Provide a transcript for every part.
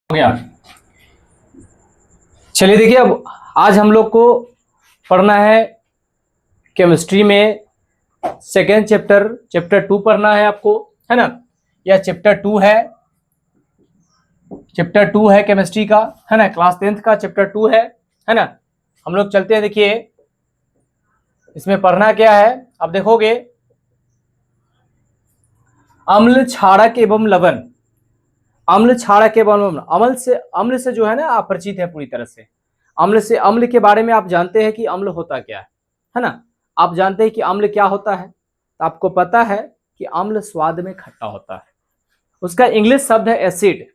हो गया। चलिए देखिए, अब आज हम लोग को पढ़ना है केमिस्ट्री में सेकेंड चैप्टर 2 पढ़ना है आपको, है ना। यह चैप्टर 2 है केमिस्ट्री का, है ना। क्लास 10th का चैप्टर 2 है ना। हम लोग चलते हैं। देखिए इसमें पढ़ना क्या है, आप देखोगे अम्ल, क्षारक एवं लवण। अम्ल, क्षारक एवं लवण। अम्ल से जो है ना आप परिचित है पूरी तरह से। अम्ल के बारे में आप जानते हैं कि अम्ल होता क्या है ना। आप जानते हैं कि अम्ल क्या होता है, तो आपको पता है कि अम्ल स्वाद में खट्टा होता है। उसका इंग्लिश शब्द है एसिड,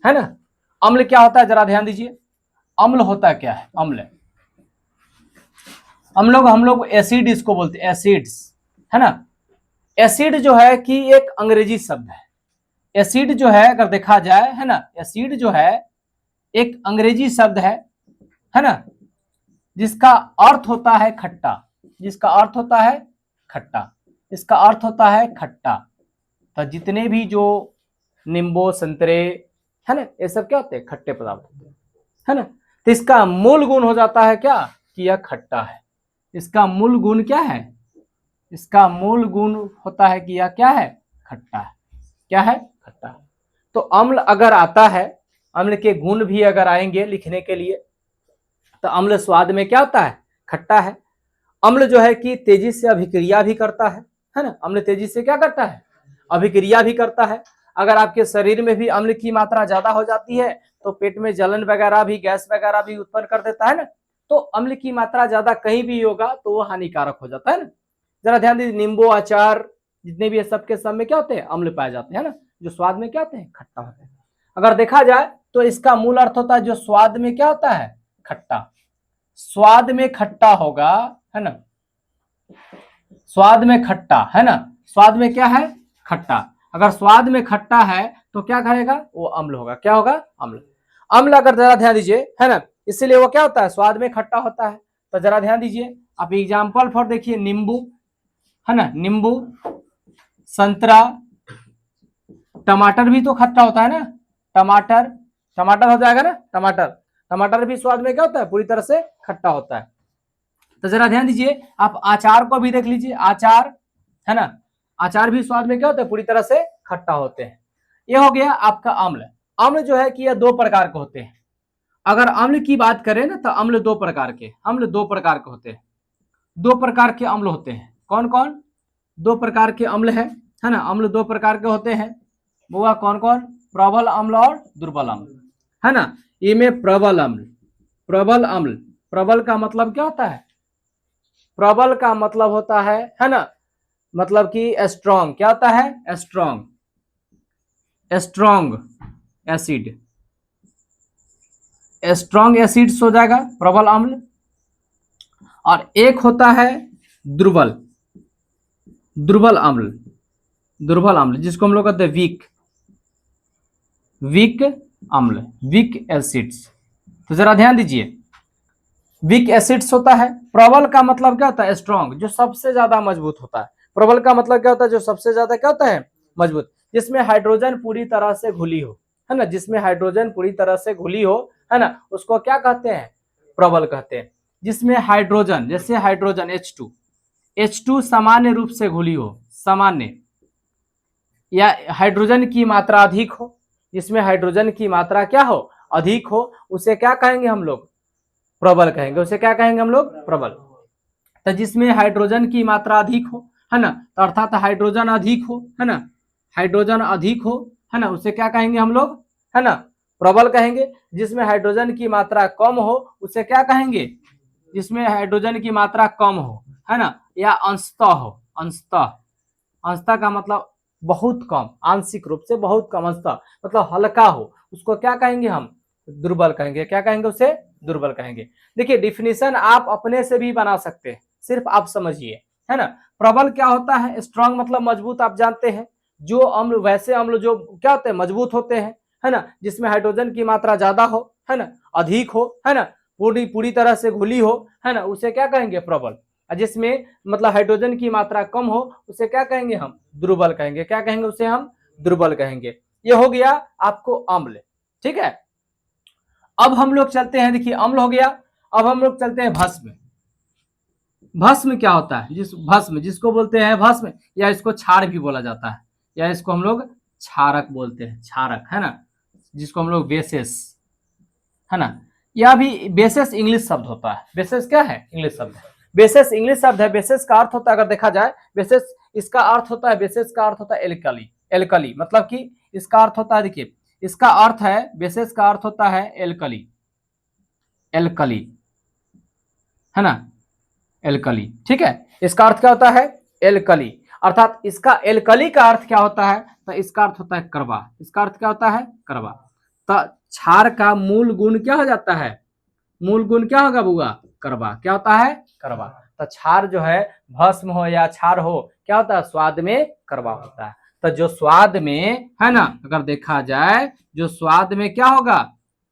है ना। अम्ल क्या होता है जरा ध्यान दीजिए। अम्ल होता क्या है, अम्ल हम लोग एसिड इसको बोलते हैं, एसिड्स, है ना। एसिड जो है कि एक अंग्रेजी शब्द है। एसिड जो है अगर देखा जाए, है ना, एसिड जो है एक अंग्रेजी शब्द है ना, जिसका अर्थ होता है खट्टा। जिसका अर्थ होता है खट्टा, इसका अर्थ होता है खट्टा। तो जितने भी जो नींबू, संतरे, है ना, ये सब क्या होते हैं, खट्टे पदार्थ होते हैं, है ना। तो इसका मूल गुण हो जाता है क्या, कि यह खट्टा है। इसका मूल गुण क्या है, इसका मूल गुण होता है कि यह क्या है, खट्टा है। क्या है, खट्टा है। तो अम्ल अगर आता है, अम्ल के गुण भी अगर आएंगे लिखने के लिए, तो अम्ल स्वाद में क्या होता है, खट्टा है। अम्ल जो है कि तेजी से अभिक्रिया भी करता है ना। अम्ल तेजी से क्या करता है, अभिक्रिया भी करता है। अगर आपके शरीर में भी अम्ल की मात्रा ज्यादा हो जाती है तो पेट में जलन वगैरह भी, गैस वगैरह भी उत्पन्न कर देता है ना। तो अम्ल की मात्रा ज्यादा कहीं भी होगा तो वो हानिकारक हो जाता है ना। जरा ध्यान दीजिए, नींबू, अचार, जितने भी सब के सब में क्या होते हैं, अम्ल पाए जाते हैं ना, जो स्वाद में क्या होते हैं, खट्टा होते हैं। अगर देखा जाए तो इसका मूल अर्थ होता है जो स्वाद में क्या होता है, खट्टा। स्वाद में खट्टा होगा, है ना, स्वाद में खट्टा, है ना। स्वाद में क्या है, खट्टा। अगर स्वाद में खट्टा है तो क्या करेगा, वो अम्ल होगा। क्या होगा, अम्ल। अम्ल अगर जरा ध्यान दीजिए, है ना, इसीलिए वो क्या होता है, स्वाद में खट्टा होता है। तो जरा ध्यान दीजिए, आप एग्जाम्पल फॉर देखिए, नींबू, है ना, नींबू, संतरा, टमाटर भी तो खट्टा होता है ना। टमाटर हो जाएगा ना, टमाटर भी स्वाद में क्या होता है, पूरी तरह से खट्टा होता है। तो जरा ध्यान दीजिए, आप अचार को भी देख लीजिए, अचार, है ना, अचार भी स्वाद में क्या होता है, पूरी तरह से खट्टा होते हैं। ये हो गया आपका अम्ल। अम्ल जो है कि यह दो प्रकार के होते हैं। अगर अम्ल की बात करें ना तो अम्ल दो प्रकार के होते हैं। दो प्रकार के अम्ल होते हैं। कौन कौन, दो प्रकार के अम्ल है ना। अम्ल दो प्रकार के होते हैं। वो कौन कौन, प्रबल अम्ल और दुर्बल अम्ल, है ना। ये में प्रबल अम्ल, प्रबल का मतलब क्या होता है, प्रबल का मतलब होता है ना, मतलब कि स्ट्रॉन्ग। क्या होता है, स्ट्रॉन्ग एसिड, स्ट्रॉन्ग एसिड्स हो जाएगा प्रबल अम्ल। और एक होता है दुर्बल अम्ल, जिसको हम लोग कहते हैं वीक अम्ल, वीक एसिड्स। तो जरा ध्यान दीजिए, वीक एसिड्स होता है। प्रबल का मतलब क्या होता है, स्ट्रॉन्ग, जो सबसे ज्यादा मजबूत होता है। प्रबल का मतलब क्या होता है, जो सबसे ज्यादा क्या होता है, मजबूत, जिसमें हाइड्रोजन पूरी तरह से घुली हो, है ना, जिसमें हाइड्रोजन पूरी तरह से घुली हो, है ना, उसको क्या कहते हैं, प्रबल कहते हैं। जिसमें हाइड्रोजन, जैसे हाइड्रोजन H2 सामान्य रूप से घुली हो, सामान्य, या हाइड्रोजन की मात्रा अधिक हो, जिसमें हाइड्रोजन की मात्रा क्या हो, अधिक हो, उसे क्या कहेंगे हम लोग, प्रबल कहेंगे। उसे क्या कहेंगे हम लोग, प्रबल। तो जिसमें हाइड्रोजन की मात्रा अधिक हो, है ना, तो अर्थात हाइड्रोजन अधिक हो, है ना, हाइड्रोजन अधिक हो, है ना, उसे क्या कहेंगे हम लोग, है ना, प्रबल कहेंगे। जिसमें हाइड्रोजन की मात्रा कम हो उसे क्या कहेंगे, जिसमें हाइड्रोजन की मात्रा कम हो, है ना, या अंशतः हो, अंशतः का मतलब बहुत कम, आंशिक रूप से बहुत कम, अंशतः मतलब हल्का हो, उसको क्या कहेंगे हम, दुर्बल कहेंगे। क्या कहेंगे, उसे दुर्बल कहेंगे। देखिए डिफिनीशन आप अपने से भी बना सकते हैं, सिर्फ आप समझिए, है ना। प्रबल क्या होता है, स्ट्रांग मतलब मजबूत, आप जानते हैं। जो अम्ल, वैसे अम्ल जो क्या होते हैं, मजबूत होते हैं, है ना, जिसमें हाइड्रोजन की मात्रा ज्यादा हो, है ना, अधिक हो, है ना, पूरी तरह से घुली हो, है ना, उसे क्या कहेंगे, प्रबल। जिसमें मतलब हाइड्रोजन की मात्रा कम हो उसे क्या कहेंगे हम, दुर्बल कहेंगे। क्या कहेंगे, उसे हम दुर्बल कहेंगे। ये हो गया आपको अम्ल, ठीक है। अब हम लोग चलते हैं, देखिए अम्ल हो गया, अब हम लोग चलते हैं भस्म। भस्म क्या होता है? भस्म जिसको बोलते हैं भस्म, या इसको क्षार भी बोला जाता है, या इसको हम लोग क्षारक बोलते हैं, क्षारक, है ना, जिसको हम लोग बेसिस, है ना। यह भी बेसिस इंग्लिश शब्द होता है। बेसिस क्या है? इंग्लिश शब्द है। बेसिस इंग्लिश शब्द है। बेसिस का अर्थ होता है, अगर देखा जाए बेसिस, इसका अर्थ होता है, बेसिस का अर्थ होता है एल्कली। एल्कली मतलब कि इसका अर्थ होता है, देखिए इसका अर्थ है, बेसिस का अर्थ होता है एल्कली, एल्कली, है ना, एल्कली, ठीक है। इसका अर्थ क्या होता है? एल्कली। अर्थात इसका एल्कली का अर्थ क्या होता है? तो इसका अर्थ होता है करवा। इसका अर्थ क्या होता है? करवा। तो क्षार का मूल गुण क्या हो जाता है? मूल गुण क्या होगा बुआ? करवा। क्या होता है? करवा। तो क्षार जो है, भस्म हो या क्षार हो, क्या होता है? स्वाद में करवा होता है। तो जो स्वाद में, है ना, अगर देखा जाए, जो स्वाद में क्या होगा?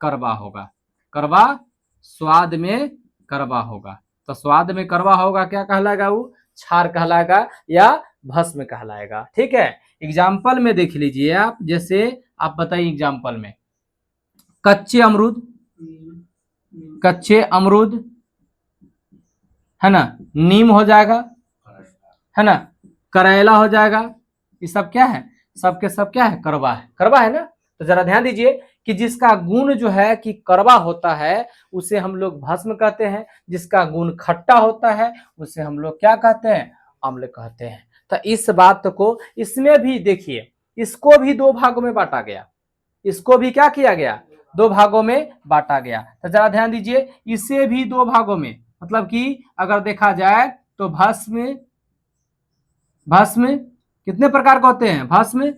करवा होगा। करवा स्वाद में करवा होगा। तो स्वाद में करवा होगा, क्या कहलाएगा? वो क्षार कहलाएगा या भस्म कहलाएगा। ठीक है। एग्जाम्पल में देख लीजिए आप, जैसे आप बताइए एग्जाम्पल में, कच्चे अमरूद, कच्चे अमरूद, है ना, नीम हो जाएगा, है ना, करेला हो जाएगा। ये सब क्या है? सब के सब क्या है? करवा है। करवा है ना। तो जरा ध्यान दीजिए कि जिसका गुण जो है कि करवा होता है, उसे हम लोग भस्म कहते हैं। जिसका गुण खट्टा होता है, उसे हम लोग क्या कहते हैं? अम्ल कहते हैं। तो इस बात को, इसमें भी देखिए, इसको भी दो भागों में बांटा गया। इसको भी क्या किया गया? दो भागों में बांटा गया। तो जरा ध्यान दीजिए, इसे भी दो भागों में, मतलब कि अगर देखा जाए तो भस्म, भस्म कितने प्रकार के होते हैं? भस्म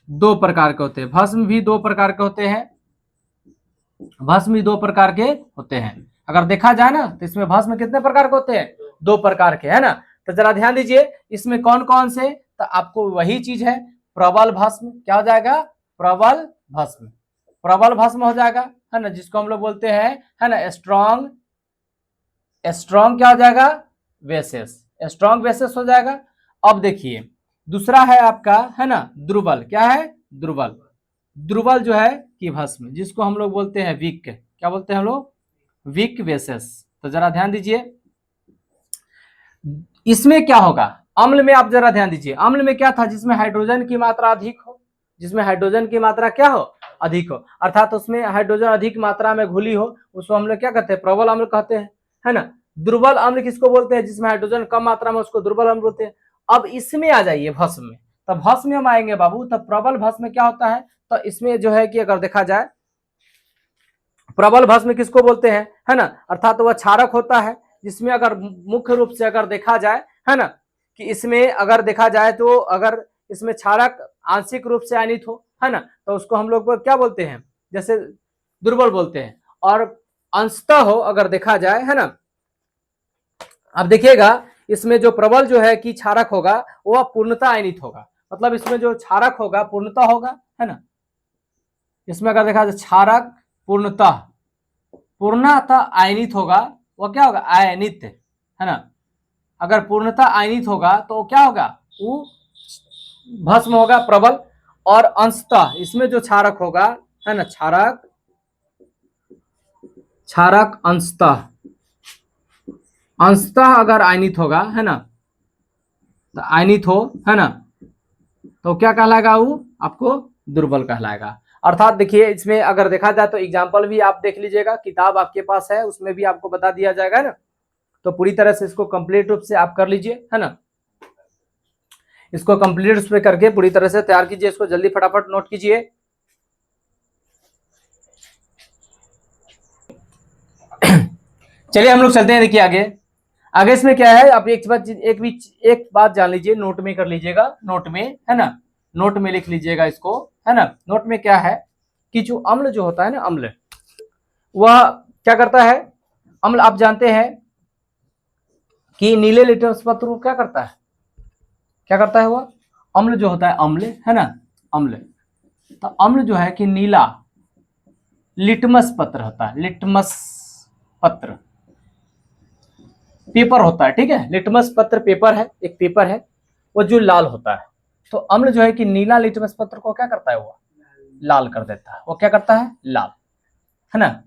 दो प्रकार के होते हैं। भस्म भी दो प्रकार के होते हैं। भस्म भी दो प्रकार के होते हैं। अगर देखा जाए ना, तो इसमें भस्म कितने प्रकार के होते हैं? दो प्रकार के, है ना। तो जरा ध्यान दीजिए, इसमें कौन कौन से, तो आपको वही चीज है, प्रबल भस्म। क्या हो जाएगा? प्रबल भस्म। प्रबल भस्म हो जाएगा, है ना, जिसको हम लोग बोलते हैं, है ना, स्ट्रॉन्ग। स्ट्रॉन्ग क्या हो जाएगा? बेसिस। स्ट्रॉन्ग बेसिस हो जाएगा। अब देखिए, दूसरा है आपका, है ना, दुर्बल। क्या है? दुर्बल। दुर्बल जो है कि भस्म, जिसको हम लोग बोलते हैं वीक। क्या बोलते हैं हम लोग? Weak basis. तो जरा ध्यान दीजिए, इसमें क्या होगा? अम्ल में आप जरा ध्यान दीजिए, अम्ल में क्या था? जिसमें हाइड्रोजन की मात्रा अधिक हो, जिसमें हाइड्रोजन की मात्रा क्या हो? अधिक हो, अर्थात उसमें हाइड्रोजन अधिक मात्रा में घुली हो, उसको हम लोग क्या कहते हैं? प्रबल अम्ल कहते हैं, है ना। दुर्बल अम्ल किसको बोलते हैं? जिसमें हाइड्रोजन कम मात्रा में, उसको दुर्बल अम्ल बोलते हैं। अब इसमें आ जाइए भस्म में, तब भस्म में हम आएंगे बाबू। तब प्रबल भस्म क्या होता है? तो इसमें जो है कि अगर देखा जाए, प्रबल भस्म किसको बोलते हैं, है ना, अर्थात वह क्षारक होता है, जिसमें अगर मुख्य रूप से अगर देखा जाए, है ना, कि इसमें अगर देखा जाए तो अगर इसमें क्षारक आंशिक रूप से आयनित हो, है ना, तो उसको हम लोग क्या बोलते हैं? जैसे दुर्बल बोलते हैं। और अंशतः हो अगर देखा जाए, है ना, अब देखिएगा, इसमें जो प्रबल जो है कि क्षारक होगा, वह पूर्णतः आयनित होगा। मतलब इसमें जो क्षारक होगा पूर्णतः होगा, है ना। इसमें अगर देखा जाए क्षारक पूर्णतः आयनित होगा, वो क्या होगा? आयनित, है ना। अगर पूर्णतः आयनित होगा तो क्या होगा? वो भस्म होगा, प्रबल। और अंशतः इसमें जो क्षारक होगा, है ना, क्षारक, क्षारक अंशतः, अंशतः अगर आयनित होगा, है ना, तो आयनित हो, है ना, तो क्या कहलाएगा? वो आपको दुर्बल कहलाएगा। अर्थात देखिए, इसमें अगर देखा जाए तो एग्जाम्पल भी आप देख लीजिएगा, किताब आपके पास है, उसमें भी आपको बता दिया जाएगा ना। तो पूरी तरह से इसको कंप्लीट रूप से आप कर लीजिए, है ना, इसको कंप्लीट रूप से करके पूरी तरह से तैयार कीजिए, इसको जल्दी फटाफट नोट कीजिए। चलिए हम लोग चलते हैं, देखिए आगे। आगे इसमें क्या है, आप एक बात जान लीजिए, नोट में कर लीजिएगा, नोट में, है ना, नोट में लिख लीजिएगा इसको, है ना। नोट में क्या है कि जो अम्ल जो होता है ना, अम्ल, वह क्या करता है? अम्ल आप जानते हैं कि नीले लिटमस पत्र को क्या करता है? क्या करता है वह? अम्ल जो होता है, अम्ल, है ना, अम्ल, तो अम्ल जो है कि नीला लिटमस पत्र होता है। लिटमस पत्र पेपर होता है, ठीक है। लिटमस पत्र पेपर है, एक पेपर है, वो जो लाल होता है। तो अम्ल जो है कि नीला लिटमस पत्र को क्या करता है? वो लाल कर देता है। वो क्या करता है? लाल। है ना,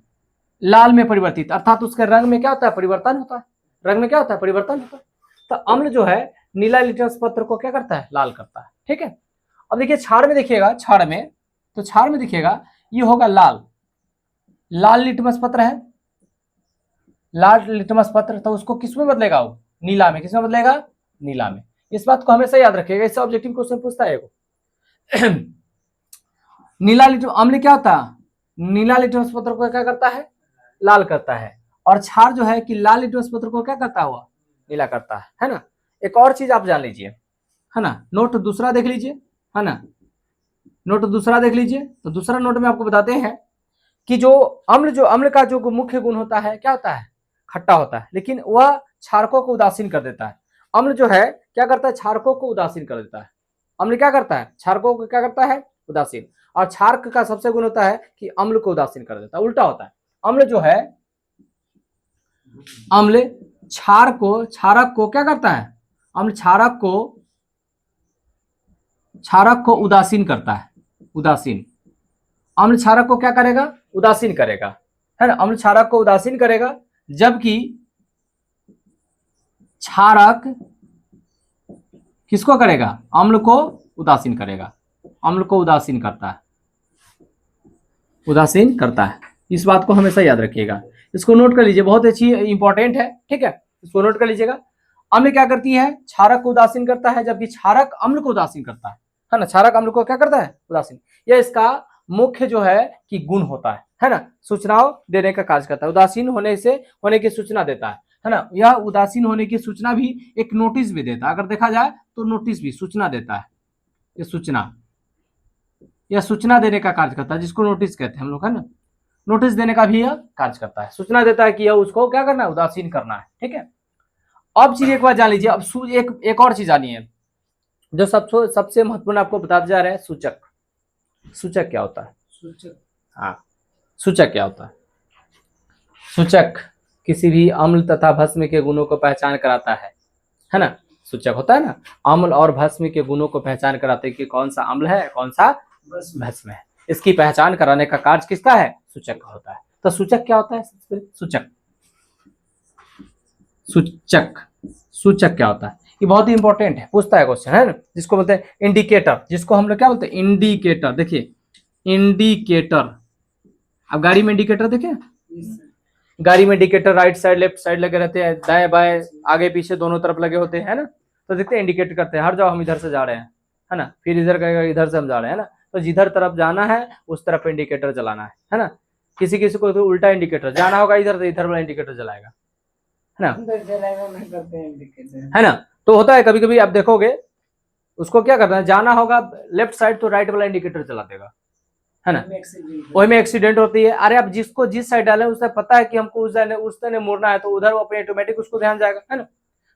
लाल में परिवर्तित, अर्थात उसके रंग में क्या होता है, परिवर्तन होता है, रंग में क्या होता है, परिवर्तन होता है। तो अम्ल जो है नीला लिटमस पत्र को क्या करता है, लाल करता है। ठीक है, अब देखिए क्षार में देखिएगा, क्षार में, तो क्षार में देखिएगा ये होगा लाल, लाल लिटमस पत्र है, लाल लिटमस पत्र, तो उसको किस में बदलेगा, वो नीला में, किस में बदलेगा, नीला में। इस बात को हमेशा याद रखिएगा, इससे ऑब्जेक्टिव क्वेश्चन पूछता है वो। नीला लिटमस अम्ल क्या होता है, नीला लिटमस पत्र को क्या करता है, लाल करता है, और क्षार जो है कि लाल लिटमस पत्र को क्या करता है, वो नीला करता है ना। एक और चीज आप जान लीजिए, है ना, नोट दूसरा देख लीजिए, है ना, नोट दूसरा देख लीजिए। तो दूसरा नोट में आपको बताते हैं कि जो अम्ल का जो मुख्य गुण होता है क्या होता है, खट्टा होता है, लेकिन वह क्षारकों को उदासीन कर देता है। अम्ल जो है क्या करता है, क्षारकों को उदासीन कर देता है। अम्ल क्या करता है, क्षारकों को क्या करता है, उदासीन। और क्षारक का सबसे गुण होता है कि अम्ल को उदासीन कर देता है, उल्टा होता है। अम्ल जो है, अम्ल क्षारक को क्या करता है, अम्ल क्षारक को उदासीन करता है, उदासीन। अम्ल क्षारक को क्या करेगा, उदासीन करेगा, है ना, अम्ल क्षारक को उदासीन करेगा, जबकि क्षारक किसको करेगा, अम्ल को उदासीन करेगा, अम्ल को उदासीन करता है, उदासीन करता है। इस बात को हमेशा याद रखिएगा, इसको नोट कर लीजिए, बहुत अच्छी इंपॉर्टेंट है। ठीक है, इसको नोट कर लीजिएगा। अम्ल क्या करती है, क्षारक को उदासीन करता है, जबकि क्षारक अम्ल को उदासीन करता है ना, क्षारक अम्ल को क्या करता है, उदासीन। यह इसका मुख्य जो है कि गुण होता है ना, सूचनाओं देने का कार्य करता है, उदासीन होने की सूचना देता है ना। यह उदासीन होने की सूचना भी एक नोटिस भी देता है, अगर देखा जाए तो नोटिस भी सूचना देता है, यह सूचना देने का कार्य करता है, जिसको नोटिस कहते हैं हम लोग, है ना, नोटिस देने का भी यह कार्य करता है, सूचना देता है कि यह उसको क्या करना है, उदासीन करना है। ठीक है, अब चीज एक बार जान लीजिए, अब एक और चीज जानिए जो सबसे महत्वपूर्ण आपको बताते जा रहे हैं, सूचक। सूचक क्या होता है, सूचक, हाँ, सूचक क्या होता है, सूचक किसी भी अम्ल तथा भस्म के गुणों को पहचान कराता है ना, सूचक होता है ना, अम्ल और भस्म के गुणों को पहचान कराते हैं कि कौन सा अम्ल है, कौन सा भस्म है, इसकी पहचान कराने का कार्य किसका है, सूचक का होता है। तो सूचक क्या होता है, सूचक, सूचक, सूचक क्या होता है, ये बहुत ही इंपॉर्टेंट है, पूछता है क्वेश्चन, है ना, जिसको बोलते हैं इंडिकेटर, जिसको हम लोग क्या बोलते हैं, इंडिकेटर। देखिए इंडिकेटर, अब गाड़ी में इंडिकेटर देखे, गाड़ी में indicator right side left side लगे रहते हैं, दाएं बाएं आगे पीछे दोनों तरफ लगे होते हैं ना, तो देखते हैं इंडिकेट करते हैं, हर जगह हम इधर से जा रहे हैं, है ना, फिर इधर कहेगा इधर से हम जा रहे हैं ना, तो जिधर तरफ जाना है उस तरफ इंडिकेटर जलाना है ना। किसी किसी को तो उल्टा इंडिकेटर, जाना होगा इधर तो इधर वाला इंडिकेटर जलाएगा, है ना, तो होता है कभी कभी आप देखोगे उसको क्या करना है, जाना होगा लेफ्ट साइड तो राइट वाला इंडिकेटर जला देगा, है ना, वही में एक्सीडेंट होती है। अरे आप जिसको जिस साइड डाले उसे पता है कि हमको उस तरह मुड़ना है, तो उधर वो अपने ऑटोमेटिक उसको ध्यान जाएगा, है ना।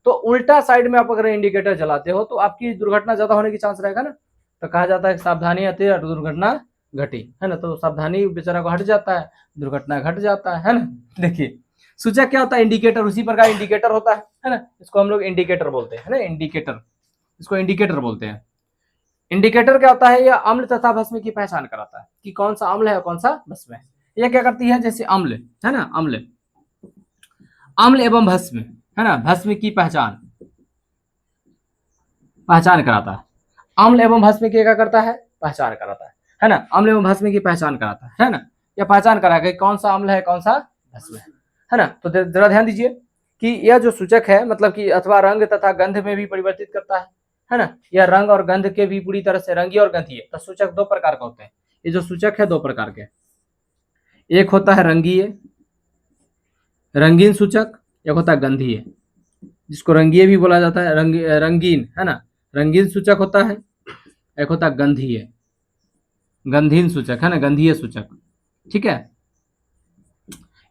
तो उल्टा साइड में आप अगर इंडिकेटर जलाते हो तो आपकी दुर्घटना ज्यादा होने की चांस रहेगा ना। तो कहा जाता है सावधानी आती है दुर्घटना घटी, है ना, तो सावधानी बेचारा को हट जाता है, दुर्घटना घट जाता है ना। देखिए सूचक क्या होता है, इंडिकेटर, उसी प्रकार इंडिकेटर होता है ना, इसको हम लोग इंडिकेटर बोलते हैं, है ना, इंडिकेटर, इसको इंडिकेटर बोलते हैं। इंडिकेटर क्या होता है, यह अम्ल तथा भस्म की पहचान कराता है कि कौन सा अम्ल है और कौन सा भस्म है। यह क्या करती है, जैसे अम्ल है ना, अम्ल एवं भस्म, है ना, भस्म की पहचान कराता है, अम्ल एवं भस्म की क्या करता है, पहचान कराता है ना, अम्ल एवं भस्म की पहचान कराता है ना, यह पहचान कराएगा कौन सा अम्ल है कौन सा भस्म है ना। तो जरा ध्यान दीजिए कि यह जो सूचक है मतलब कि अथवा रंग तथा गंध में भी परिवर्तित करता है ना, यह रंग और गंध के भी पूरी तरह से रंगी और गंधीय। तो सूचक दो प्रकार के होते हैं, ये जो सूचक है दो प्रकार के, एक होता है रंगीय, रंगीन सूचक, एक होता है गंधीय, जिसको रंगीय भी बोला जाता है, रंगीन, है ना, रंगीन सूचक होता है, एक होता है गंधीय, गंधीन सूचक, है ना, गंधीय सूचक। ठीक है,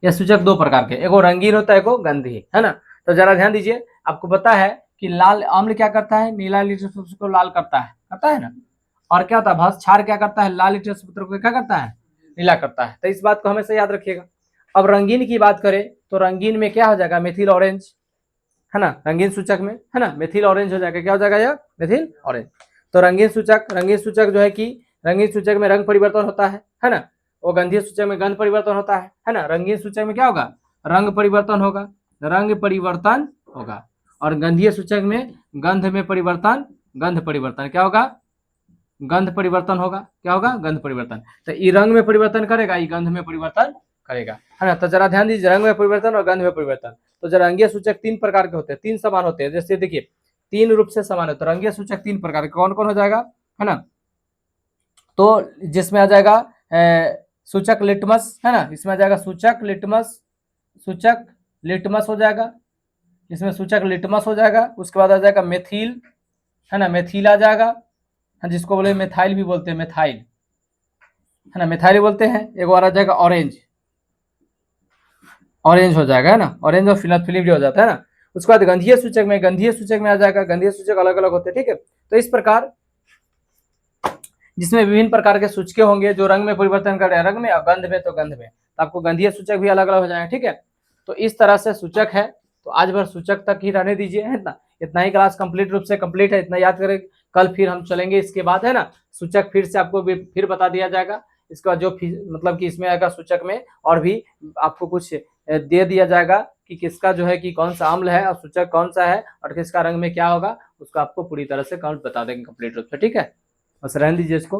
यह सूचक दो प्रकार के, एक रंगीन होता है, एक गंधीय, है ना। तो जरा ध्यान दीजिए, आपको पता है कि लाल अम्ल क्या करता है, नीला लिटमस को लाल करता है ना, और क्या होता है भस्म, क्षार क्या करता है, लाल लिटमस पत्र को क्या करता है, नीला करता है। तो इस बात को हमेशा याद रखिएगा। अब रंगीन की बात करें तो रंगीन में क्या हो जाएगा, मेथिल ऑरेंज, है ना, रंगीन सूचक में, है ना, मेथिल ऑरेंज हो जाएगा, क्या हो जाएगा यह, मेथिल ऑरेंज। तो रंगीन सूचक जो है कि रंगीन सूचक में रंग परिवर्तन होता है ना, वो गंधीय सूचक में गंध परिवर्तन होता है ना। रंगीन सूचक में क्या होगा, रंग परिवर्तन होगा, रंग परिवर्तन होगा। और गंधीय सूचक में गंध में परिवर्तन, गंध परिवर्तन क्या होगा, गंध परिवर्तन होगा। क्या होगा, गंध परिवर्तन। तो ये रंग में परिवर्तन करेगा, ये गंध में परिवर्तन करेगा, है ना। तो जरा ध्यान दीजिए, रंग में परिवर्तन और गंध में परिवर्तन। तो जरा रंगीय सूचक 3 प्रकार के होते हैं, 3 समान होते हैं। जैसे देखिए 3 रूप से समान होते हैं। रंगीय सूचक 3 प्रकार के कौन कौन हो जाएगा, है ना। तो जिसमें आ जाएगा सूचक लिटमस, है ना, इसमें आ जाएगा सूचक लिटमस, सूचक लिटमस हो जाएगा, इसमें सूचक लिटमस हो जाएगा। उसके बाद आ जाएगा मेथिल, है ना, मेथिल आ जाएगा, जिसको बोले मेथाइल भी बोलते हैं, मेथाइल, है ना, मेथाइल बोलते हैं। एक बार आ जाएगा ऑरेंज, ऑरेंज हो जाएगा, है ना, ऑरेंज और फिनोल्फिन भी हो जाता है ना। उसके बाद गंधीय सूचक में, गंधीय सूचक में आ जाएगा, गंधीय सूचक अलग अलग होते हैं, ठीक है। तो इस प्रकार जिसमें विभिन्न प्रकार के सूचकें होंगे जो रंग में परिवर्तन कर रहे हैं, रंग में, और गंध में तो गंध में, तो आपको गंधीय सूचक भी अलग अलग हो जाएंगे, ठीक है। तो इस तरह से सूचक है। तो आज भर सूचक तक ही रहने दीजिए, है ना। इतना ही क्लास कंप्लीट रूप से कंप्लीट है, इतना याद करें। कल फिर हम चलेंगे इसके बाद, है ना, सूचक फिर से आपको फिर बता दिया जाएगा। इसके बाद जो मतलब कि इसमें आएगा सूचक में, और भी आपको कुछ दे दिया जाएगा कि किसका जो है कि कौन सा अम्ल है और सूचक कौन सा है और किसका रंग में क्या होगा, उसका आपको पूरी तरह से काउंट बता देंगे कंप्लीट रूप से, ठीक है। बस रहने दीजिए इसको।